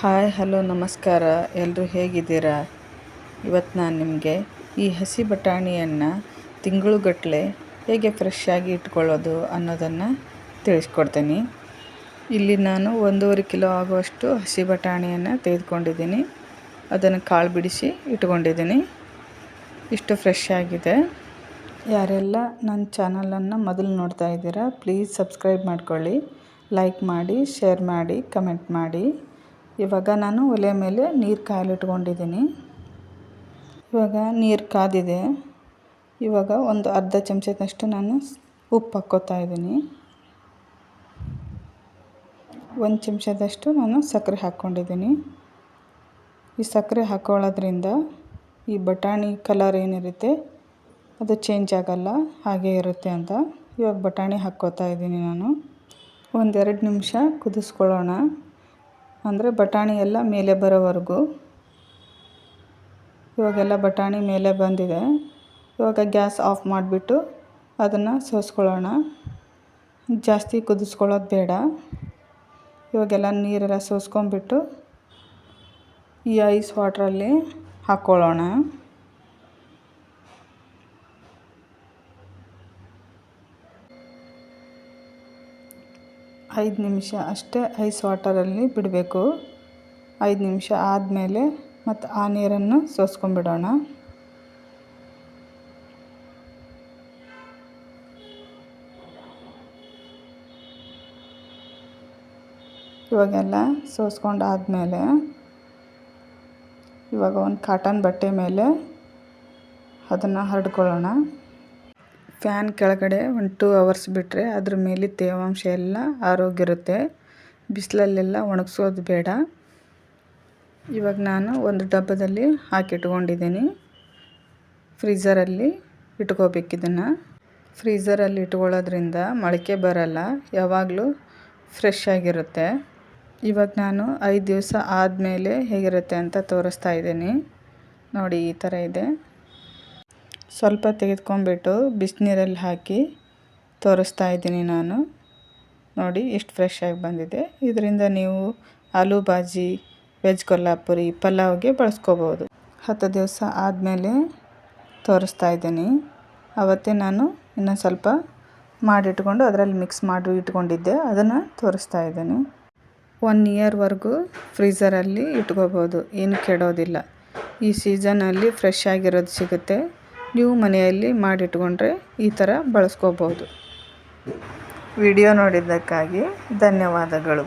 Hi hello ನಮಸ್ಕಾರ. ಎಲ್ಲರೂ ಹೇಗಿದ್ದೀರಾ? ಇವತ್ತು ನಾನು ನಿಮಗೆ ಈ ಹಸಿ ಬಟಾಣಿಯನ್ನು ತಿಂಗಳುಗಟ್ಟಲೆ ಹೇಗೆ ಫ್ರೆಶ್ ಆಗಿ ಇಟ್ಕೊಳ್ಳೋದು ಅನ್ನೋದನ್ನು ತಿಳಿಸ್ಕೊಡ್ತೀನಿ. ಇಲ್ಲಿ ನಾನು 1.5 ಕಿಲೋ ಆಗುವಷ್ಟು ಹಸಿ ಬಟಾಣಿಯನ್ನು ತೆಗೆದುಕೊಂಡಿದ್ದೀನಿ. ಅದನ್ನು ಕಾಳು ಬಿಡಿಸಿ ಇಟ್ಕೊಂಡಿದ್ದೀನಿ. ಇಷ್ಟು ಫ್ರೆಶ್ ಆಗಿದೆ. ಯಾರೆಲ್ಲ ನನ್ನ ಚಾನಲನ್ನು ಮೊದಲು ನೋಡ್ತಾ ಇದ್ದೀರಾ, ಪ್ಲೀಸ್ ಸಬ್ಸ್ಕ್ರೈಬ್ ಮಾಡ್ಕೊಳ್ಳಿ, ಲೈಕ್ ಮಾಡಿ, ಶೇರ್ ಮಾಡಿ, ಕಮೆಂಟ್ ಮಾಡಿ. ಇವಾಗ ನಾನು ಒಲೆ ಮೇಲೆ ನೀರು ಕಾಯಲಿಟ್ಕೊಂಡಿದ್ದೀನಿ. ಇವಾಗ ನೀರು ಕಾದಿದೆ. ಇವಾಗ ಒಂದು ಅರ್ಧ ಚಮಚದಷ್ಟು ನಾನು ಉಪ್ಪು ಹಾಕ್ಕೋತಾ ಇದ್ದೀನಿ. 1 ಚಮಚದಷ್ಟು ನಾನು ಸಕ್ಕರೆ ಹಾಕ್ಕೊಂಡಿದ್ದೀನಿ. ಈ ಸಕ್ಕರೆ ಹಾಕ್ಕೊಳ್ಳೋದ್ರಿಂದ ಈ ಬಟಾಣಿ ಕಲರ್ ಏನಿರುತ್ತೆ ಅದು ಚೇಂಜ್ ಆಗಲ್ಲ, ಹಾಗೇ ಇರುತ್ತೆ ಅಂತ. ಇವಾಗ ಬಟಾಣಿ ಹಾಕ್ಕೋತಾ ಇದ್ದೀನಿ ನಾನು. 1-2 ನಿಮಿಷ ಕುದಿಸ್ಕೊಳ್ಳೋಣ, ಅಂದರೆ ಬಟಾಣಿ ಎಲ್ಲ ಮೇಲೆ ಬರೋವರೆಗೂ. ಇವಾಗೆಲ್ಲ ಬಟಾಣಿ ಮೇಲೆ ಬಂದಿದೆ. ಇವಾಗ ಗ್ಯಾಸ್ ಆಫ್ ಮಾಡಿಬಿಟ್ಟು ಅದನ್ನು ಸೋಸ್ಕೊಳ್ಳೋಣ. ಜಾಸ್ತಿ ಕುದಿಸ್ಕೊಳ್ಳೋದು ಬೇಡ. ಇವಾಗೆಲ್ಲ ನೀರೆಲ್ಲ ಸೋಸ್ಕೊಂಡ್ಬಿಟ್ಟು ಈ ಐಸ್ ವಾಟ್ರಲ್ಲಿ ಹಾಕ್ಕೊಳ್ಳೋಣ. ಐದು ನಿಮಿಷ ಅಷ್ಟೇ ಐಸ್ ವಾಟರಲ್ಲಿ ಬಿಡಬೇಕು. 5 ನಿಮಿಷ ಆದಮೇಲೆ ಮತ್ತು ಆ ನೀರನ್ನು ಸೋಸ್ಕೊಂಡ್ಬಿಡೋಣ. ಇವಾಗೆಲ್ಲ ಸೋಸ್ಕೊಂಡಾದಮೇಲೆ ಇವಾಗ ಒಂದು ಕಾಟನ್ ಬಟ್ಟೆ ಮೇಲೆ ಅದನ್ನು ಹರಡ್ಕೊಳ್ಳೋಣ. ಫ್ಯಾನ್ ಕೆಳಗಡೆ 2 ಅವರ್ಸ್ ಬಿಟ್ಟರೆ ಅದ್ರ ಮೇಲೆ ತೇವಾಂಶ ಎಲ್ಲ ಆರೋಗಿರುತ್ತೆ. ಬಿಸಿಲಲ್ಲೆಲ್ಲ ಒಣಗಿಸೋದು ಬೇಡ. ಇವಾಗ ನಾನು ಒಂದು ಡಬ್ಬದಲ್ಲಿ ಹಾಕಿಟ್ಕೊಂಡಿದ್ದೀನಿ. ಫ್ರೀಝರಲ್ಲಿ ಇಟ್ಕೋಬೇಕಿದನ್ನು. ಫ್ರೀಝರಲ್ಲಿ ಇಟ್ಕೊಳ್ಳೋದ್ರಿಂದ ಮೊಳಕೆ ಬರಲ್ಲ, ಯಾವಾಗಲೂ ಫ್ರೆಶ್ ಆಗಿರುತ್ತೆ. ಇವಾಗ ನಾನು 5 ದಿವಸ ಆದಮೇಲೆ ಹೇಗಿರುತ್ತೆ ಅಂತ ತೋರಿಸ್ತಾ ಇದ್ದೀನಿ. ನೋಡಿ, ಈ ಥರ ಇದೆ. ಸ್ವಲ್ಪ ತೆಗೆದುಕೊಂಡ್ಬಿಟ್ಟು ಬಿಸಿನೀರಲ್ಲಿ ಹಾಕಿ ತೋರಿಸ್ತಾ ಇದ್ದೀನಿ ನಾನು. ನೋಡಿ, ಎಷ್ಟು ಫ್ರೆಶ್ ಆಗಿ ಬಂದಿದೆ. ಇದರಿಂದ ನೀವು ಆಲೂ ಬಾಜಿ, ವೆಜ್ ಕೊಲ್ಹಾಪುರಿ, ಪಲಾವ್ಗೆ ಬಳಸ್ಕೋಬೋದು. 10 ದಿವಸ ಆದಮೇಲೆ ತೋರಿಸ್ತಾ ಇದ್ದೀನಿ. ಆವತ್ತೇ ನಾನು ಇನ್ನೊಂದು ಸ್ವಲ್ಪ ಮಾಡಿಟ್ಕೊಂಡು ಅದರಲ್ಲಿ ಮಿಕ್ಸ್ ಮಾಡಿ ಇಟ್ಕೊಂಡಿದ್ದೆ, ಅದನ್ನು ತೋರಿಸ್ತಾ ಇದ್ದೀನಿ. 1 ಇಯರ್ವರೆಗೂ ಫ್ರೀಝರಲ್ಲಿ ಇಟ್ಕೋಬೋದು, ಏನು ಕೆಡೋದಿಲ್ಲ. ಈ ಸೀಸನಲ್ಲಿ ಫ್ರೆಶ್ ಆಗಿರೋದು ಸಿಗುತ್ತೆ. ನೀವು ಮನೆಯಲ್ಲಿ ಮಾಡಿಟ್ಕೊಂಡ್ರೆ ಈ ಥರ ಬಳಸ್ಕೋಬೋದು. ವಿಡಿಯೋ ನೋಡಿದ್ದಕ್ಕಾಗಿ ಧನ್ಯವಾದಗಳು.